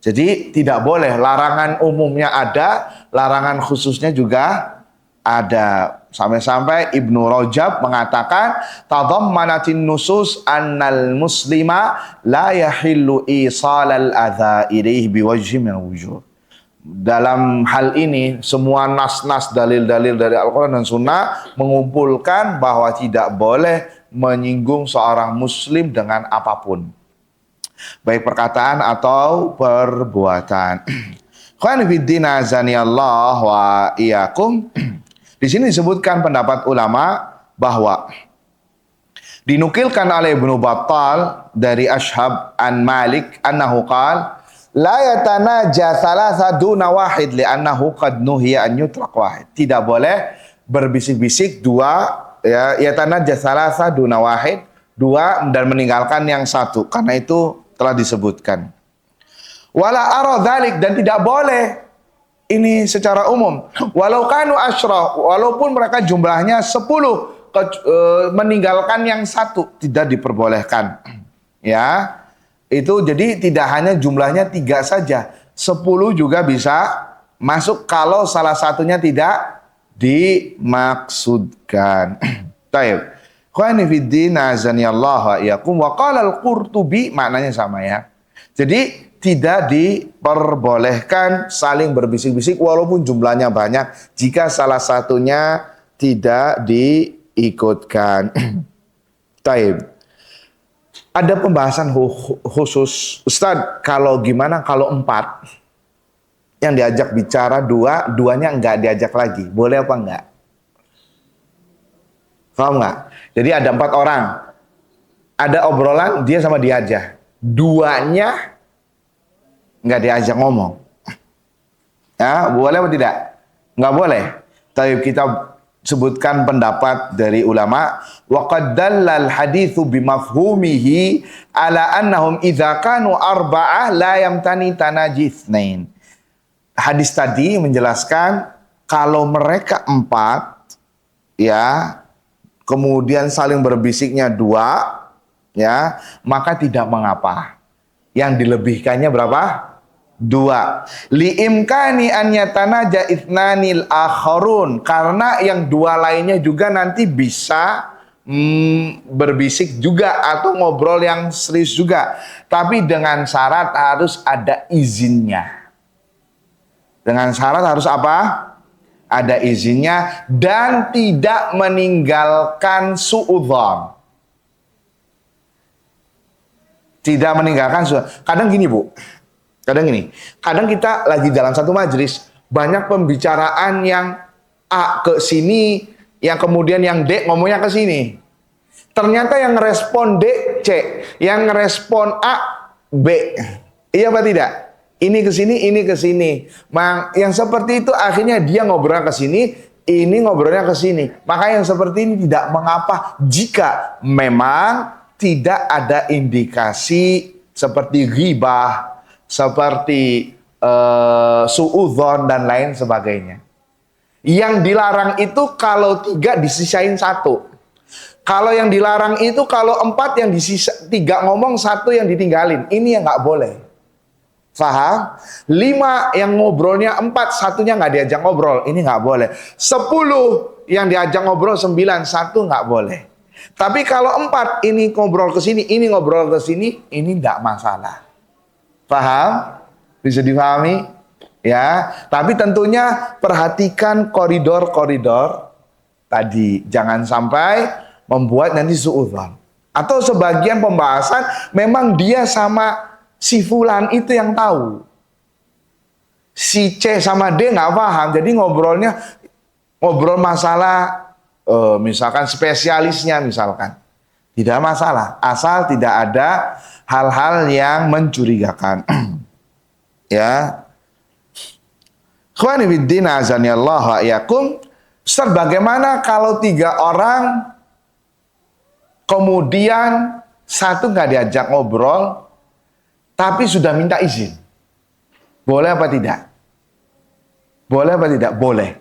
Jadi tidak boleh, larangan umumnya ada, larangan khususnya juga ada. Sampai-sampai Ibnu Rajab mengatakan, tadammanatin nusus annal muslima la yahillu isalal adza ilaihi biwajhin min wujuh. Dalam hal ini semua nas-nas dalil-dalil dari Al-Quran dan Sunnah mengumpulkan bahwa tidak boleh menyinggung seorang muslim dengan apapun, baik perkataan atau perbuatan. Khawani fiddin azani Allah wa iyyakum. Di sini disebutkan pendapat ulama bahwa dinukilkan oleh Ibnu Battal dari Ashhab an Malik annahu qala la yatanaja thalatha duna wahid li'annahu qad nuhiya an yutraq wahid. Tidak boleh berbisik-bisik dua, ya, yatanaja thalatha duna wahid, dua dan meninggalkan yang satu, karena itu telah disebutkan. Wala ara dzalik, dan tidak boleh ini secara umum. Walau kanu asyra, walaupun mereka jumlahnya 10, meninggalkan yang satu tidak diperbolehkan. Ya. Itu jadi tidak hanya jumlahnya 3 saja, 10 juga bisa masuk kalau salah satunya tidak dimaksudkan. Baik. Khawani fiddin azani Allah wa iyyakum. Wa qala al-Qurtubi, maknanya sama ya. Jadi tidak diperbolehkan saling berbisik-bisik walaupun jumlahnya banyak jika salah satunya tidak diikutkan. Baik. Ada pembahasan khusus, Ustadz, kalau gimana kalau 4 yang diajak bicara, duanya enggak diajak lagi, boleh apa enggak? Paham enggak? Jadi ada 4 orang, ada obrolan dia sama dia aja, duanya enggak diajak ngomong. Ya, boleh apa tidak? Enggak boleh. Tapi kita sebutkan pendapat dari ulama, wa qad dallal haditsu bimafhumihi ala annahum idza kanu arba'ah la yamtani tanajithnain. Hadis tadi menjelaskan kalau mereka 4 ya, kemudian saling berbisiknya 2 ya, maka tidak mengapa. Yang dilebihkannya berapa? 2. Liimkani an yatanaja itsnanil akharun, karena yang 2 lainnya juga nanti bisa berbisik juga atau ngobrol yang serius juga, tapi dengan syarat harus ada izinnya. Dengan syarat harus apa? Ada izinnya dan tidak meninggalkan suudzon. Tidak meninggalkan suudzon. Kadang gini Bu, Kadang gini, kadang kita lagi dalam satu majelis, banyak pembicaraan yang A ke sini, yang kemudian yang D ngomongnya ke sini. Ternyata yang respon D, C. Yang respon A, B. Iya apa tidak? Ini ke sini, ini ke sini. Yang seperti itu akhirnya dia ngobrol ke sini, ini ngobrolnya ke sini. Maka yang seperti ini tidak mengapa jika memang tidak ada indikasi seperti ghibah, seperti suudzon dan lain sebagainya. Yang dilarang itu kalau 3 disisain 1. Kalau yang dilarang itu kalau 4 yang disisa 3 ngomong, 1 yang ditinggalin. Ini yang nggak boleh. Paham? 5 yang ngobrolnya 4, 1-nya nggak diajak ngobrol. Ini nggak boleh. 10 yang diajak ngobrol 9, 1 nggak boleh. Tapi kalau 4 ini ngobrol ke sini, ini ngobrol ke sini, ini nggak masalah. Paham? Bisa dipahami? Ya. Tapi tentunya perhatikan koridor-koridor tadi. Jangan sampai membuat nanti suudzon. Atau sebagian pembahasan memang dia sama si fulan itu yang tahu. Si C sama D nggak paham. Jadi ngobrol masalah misalkan spesialisnya misalkan. Tidak masalah. Asal tidak ada hal-hal yang mencurigakan. Ya. Ikhwani fiddin azanillahu wa iyyakum. Ustaz, bagaimana kalau 3 orang kemudian 1 nggak diajak ngobrol, tapi sudah minta izin? Boleh apa tidak? Boleh apa tidak? Boleh.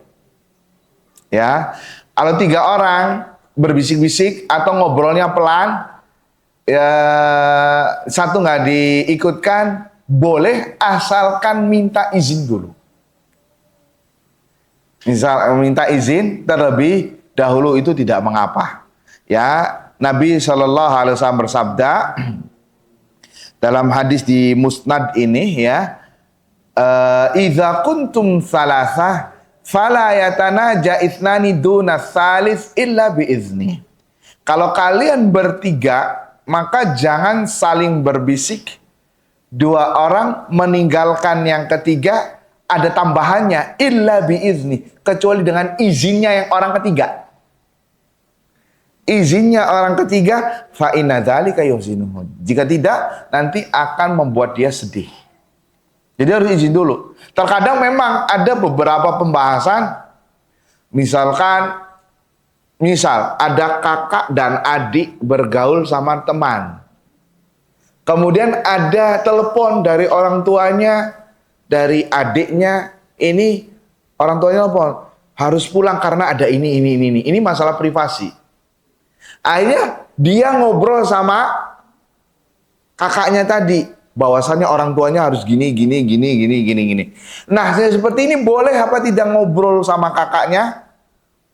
Ya, kalau 3 orang berbisik-bisik atau ngobrolnya pelan, ya, 1 nggak diikutkan, boleh asalkan minta izin dulu. Misal minta izin terlebih dahulu itu tidak mengapa. Ya, Nabi SAW bersabda dalam hadis di Musnad ini, ya, idza kuntum salasah fala yatanaja itsnani duna tsalis illa biizni. Kalau kalian bertiga, maka jangan saling berbisik. 2 orang meninggalkan yang ketiga, ada tambahannya illa biizni, kecuali dengan izinnya yang orang ketiga. Izinnya orang ketiga, fa inna dzalika yuhzinuhu. Jika tidak, nanti akan membuat dia sedih. Jadi harus izin dulu. Terkadang memang ada beberapa pembahasan, misal ada kakak dan adik bergaul sama teman. Kemudian ada telepon dari orang tuanya, dari adiknya, ini orang tuanya telepon, harus pulang karena ada ini. Ini masalah privasi. Akhirnya dia ngobrol sama kakaknya tadi, bahwasannya orang tuanya harus gini. Nah, seperti ini boleh apa tidak ngobrol sama kakaknya?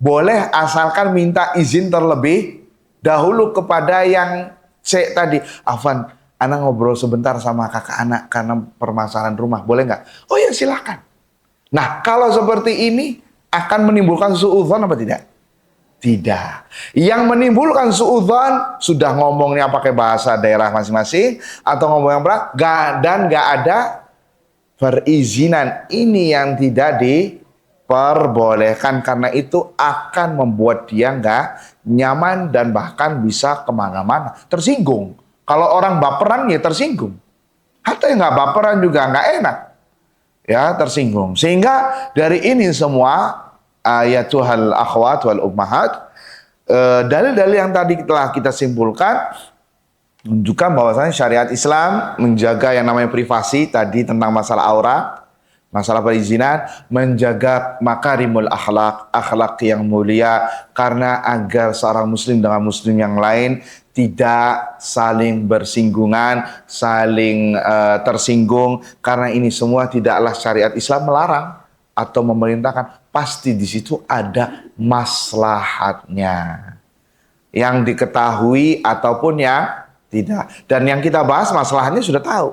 Boleh, asalkan minta izin terlebih dahulu kepada yang C tadi. Afwan, anak ngobrol sebentar sama kakak anak karena permasalahan rumah, boleh nggak? Oh ya, silakan. Nah, kalau seperti ini akan menimbulkan suudzon apa tidak? Tidak. Yang menimbulkan suudzon sudah ngomongnya pakai bahasa daerah masing-masing atau ngomong yang berat, dan nggak ada perizinan. Ini yang tidak diperbolehkan, karena itu akan membuat dia nggak nyaman dan bahkan bisa kemana-mana, tersinggung. Kalau orang baperan ya tersinggung. Atau yang nggak baperan juga nggak enak, ya tersinggung. Sehingga dari ini semua ayatuhal akhwat wal ummahat, dalil-dalil yang tadi telah kita simpulkan menunjukkan bahwasanya syariat Islam menjaga yang namanya privasi tadi, tentang masalah aurat, masalah perizinan, menjaga makarimul akhlak, akhlak yang mulia, karena agar seorang muslim dengan muslim yang lain tidak saling bersinggungan, saling tersinggung, karena ini semua tidaklah syariat Islam melarang atau memerintahkan, pasti di situ ada maslahatnya yang diketahui ataupun yang tidak. Dan yang kita bahas maslahatnya sudah tahu.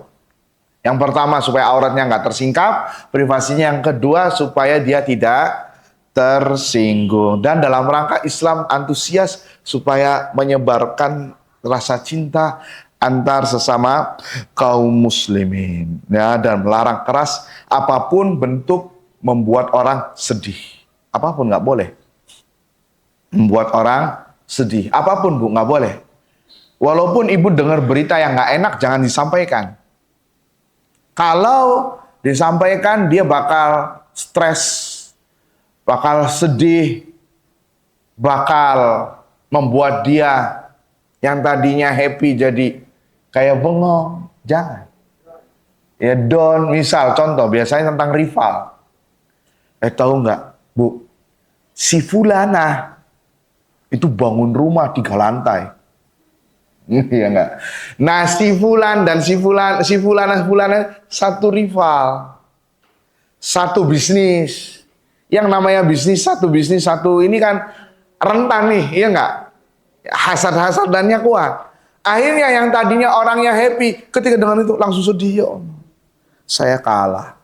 Yang pertama supaya auratnya nggak tersingkap, privasinya. Yang kedua supaya dia tidak tersinggung. Dan dalam rangka Islam antusias supaya menyebarkan rasa cinta antar sesama kaum muslimin, ya, dan melarang keras apapun bentuk membuat orang sedih. Apapun nggak boleh. Membuat orang sedih. Apapun Bu, nggak boleh. Walaupun ibu dengar berita yang nggak enak, jangan disampaikan. Kalau disampaikan, dia bakal stres, bakal sedih, bakal membuat dia yang tadinya happy jadi kayak bengong. Jangan. Ya don, misal contoh biasanya tentang rival. Tahu nggak Bu, si Fulana itu bangun rumah 3 lantai. Iya nggak? Nah si Fulan dan si Fulana satu rival, satu bisnis. Yang namanya bisnis satu ini kan rentan nih, iya nggak? Hasad-hasadannya kuat. Akhirnya yang tadinya orangnya happy, ketika dengan itu langsung sedih. Ya Allah, saya kalah.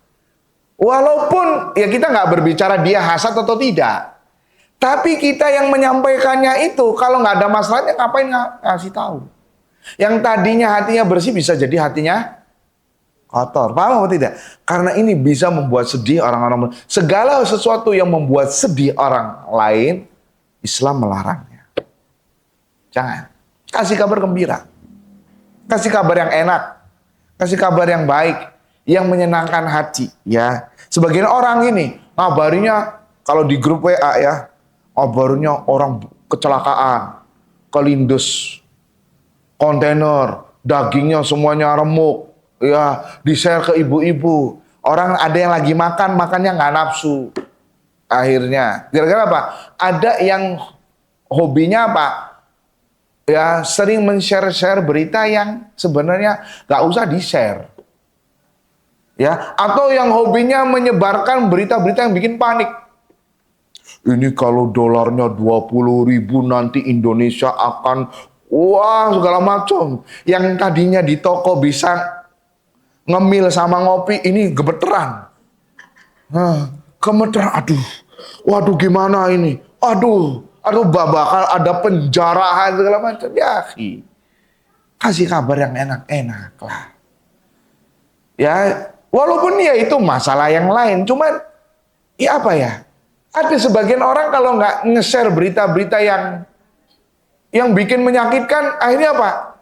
Walaupun ya kita nggak berbicara dia hasad atau tidak, tapi kita yang menyampaikannya itu kalau nggak ada masalahnya ngapain ngasih tahu? Yang tadinya hatinya bersih bisa jadi hatinya kotor. Paham atau tidak? Karena ini bisa membuat sedih orang-orang. Segala sesuatu yang membuat sedih orang lain, Islam melarangnya. Jangan. Kasih kabar gembira. Kasih kabar yang enak. Kasih kabar yang baik, yang menyenangkan hati, ya. Sebagian orang ini ngabarinya kalau di grup WA ya, ngabarnya orang kecelakaan, kelindes, kontainer, dagingnya semuanya remuk, ya, di-share ke ibu-ibu. Orang ada yang lagi makannya nggak nafsu. Akhirnya, gara-gara apa? Ada yang hobinya apa? Ya, sering men-share berita yang sebenarnya nggak usah di-share. Ya, atau yang hobinya menyebarkan berita-berita yang bikin panik. Ini kalau dolarnya 20.000 nanti Indonesia akan wah segala macam. Yang tadinya di toko bisa ngemil sama ngopi, ini gemeteran. Gemeteran, aduh. Waduh gimana ini? Aduh bakal ada penjarahan segala macam. Ya, kasih kabar yang enak-enak lah. Ya, walaupun ya itu masalah yang lain, cuman ya apa ya? Ada sebagian orang kalau nggak nge-share berita-berita yang bikin menyakitkan, akhirnya apa?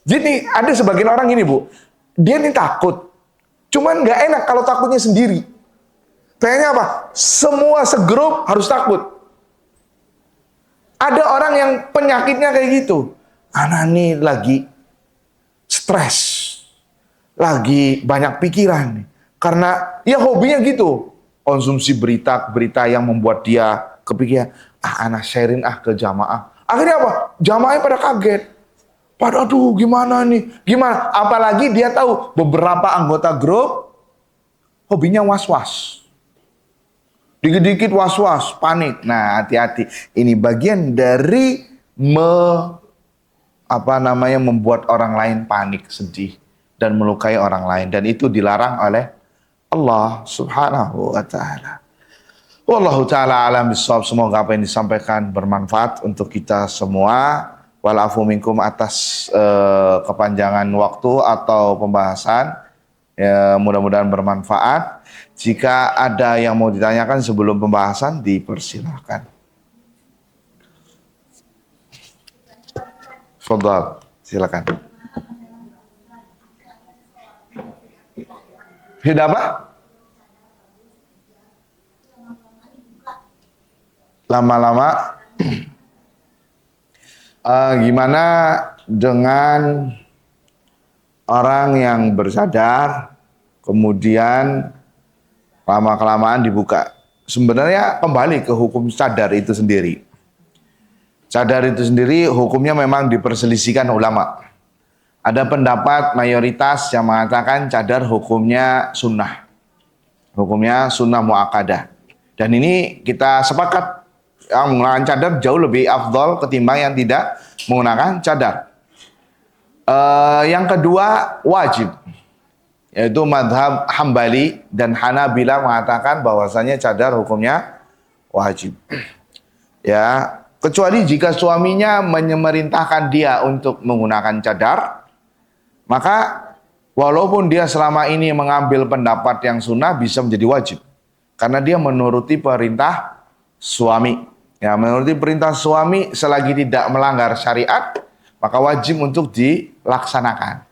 Jadi ada sebagian orang ini Bu, dia ini takut, cuman nggak enak kalau takutnya sendiri. Kayaknya apa? Semua segrup harus takut. Ada orang yang penyakitnya kayak gitu. Anak nih lagi stres, lagi banyak pikiran nih. Karena ya hobinya gitu, konsumsi berita-berita yang membuat dia kepikiran. Anak sharing ke jamaah. Akhirnya apa? Jamaahnya pada kaget. Aduh gimana nih? Gimana? Apalagi dia tahu beberapa anggota grup hobinya was-was. Dikit-dikit was-was, panik. Nah, hati-hati. Ini bagian dari membuat orang lain panik, sedih, dan melukai orang lain. Dan itu dilarang oleh Allah Subhanahu wa ta'ala. Wallahu ta'ala alam bisawab. Semoga apa yang disampaikan bermanfaat untuk kita semua. Walafu minkum atas kepanjangan waktu atau pembahasan. Ya, mudah-mudahan bermanfaat. Jika ada yang mau ditanyakan sebelum pembahasan, dipersilahkan. Fadhal, silakan. Sudah apa? Lama-lama. Gimana dengan orang yang bercadar, kemudian lama-kelamaan dibuka? Sebenarnya kembali ke hukum cadar itu sendiri. Cadar itu sendiri hukumnya memang diperselisihkan ulama. Ada pendapat mayoritas yang mengatakan cadar hukumnya sunnah. Hukumnya sunnah muakkadah. Dan ini kita sepakat, yang menggunakan cadar jauh lebih afdol ketimbang yang tidak menggunakan cadar. Yang kedua wajib, yaitu madhab Hambali dan Hanabila mengatakan bahwasanya cadar hukumnya wajib. Ya, kecuali jika suaminya memerintahkan dia untuk menggunakan cadar, maka walaupun dia selama ini mengambil pendapat yang sunnah bisa menjadi wajib. Karena dia menuruti perintah suami. Ya, menuruti perintah suami selagi tidak melanggar syariat, maka wajib untuk dilaksanakan.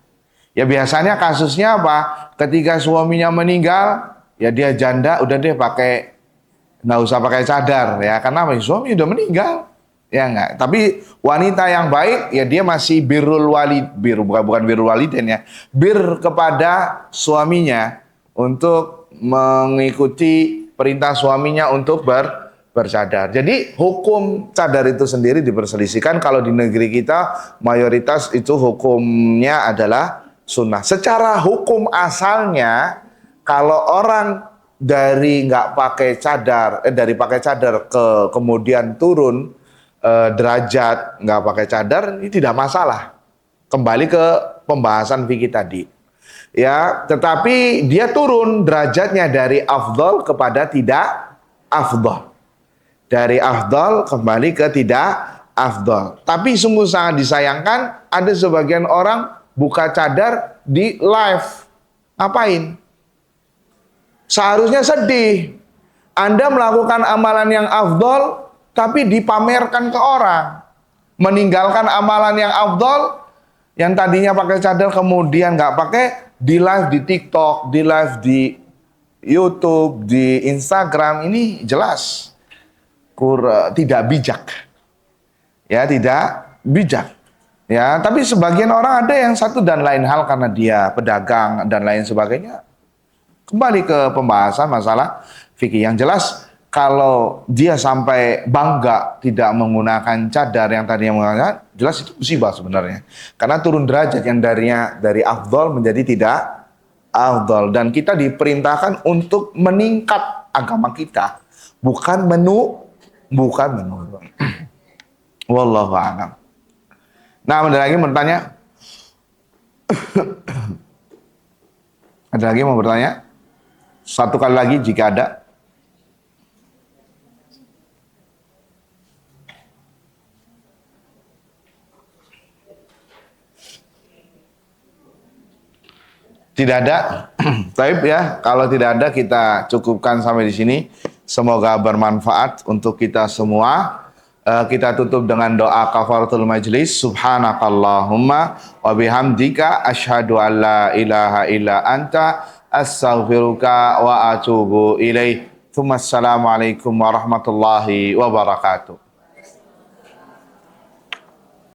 Ya biasanya kasusnya apa? Ketika suaminya meninggal, ya dia janda, udah deh nggak usah pakai cadar ya, karena suami udah meninggal. Ya enggak, tapi wanita yang baik ya dia masih bukan birrul waliden ya, kepada suaminya untuk mengikuti perintah suaminya untuk bercadar. Jadi hukum cadar itu sendiri diperselisihkan. Kalau di negeri kita mayoritas itu hukumnya adalah sunnah. Secara hukum asalnya kalau orang dari nggak pakai cadar, dari pakai cadar ke kemudian turun derajat nggak pakai cadar, ini tidak masalah. Kembali ke pembahasan fikih tadi. Ya, tetapi dia turun derajatnya dari afdol kepada tidak afdol. Dari afdol kembali ke tidak afdol. Tapi sungguh sangat disayangkan ada sebagian orang buka cadar di live. Ngapain? Seharusnya sedih. Anda melakukan amalan yang afdol tapi dipamerkan ke orang. Meninggalkan amalan yang afdol, yang tadinya pakai cadar kemudian nggak pakai, di live di TikTok, di live di YouTube, di Instagram, ini jelas tidak bijak. Ya, tidak bijak. Ya, tapi sebagian orang ada yang satu dan lain hal karena dia pedagang dan lain sebagainya. Kembali ke pembahasan masalah fikih yang jelas. Kalau dia sampai bangga tidak menggunakan cadar yang tadinya menggunakan, jelas itu musibah sebenarnya. Karena turun derajat yang dari afdol menjadi tidak afdol. Dan kita diperintahkan untuk meningkat agama kita. Bukan menurun. Wallahu a'lam. Nah, ada lagi mau bertanya? Ada lagi mau bertanya? Satu kali lagi jika ada. Tidak ada. Baik ya, kalau tidak ada kita cukupkan sampai di sini. Semoga bermanfaat untuk kita semua. Kita tutup dengan doa kafaratul majlis. Subhanakallahumma wa bihamdika asyhadu an la ilaha illa anta astaghfiruka wa atubu ilaih. Assalamualaikum warahmatullahi wabarakatuh.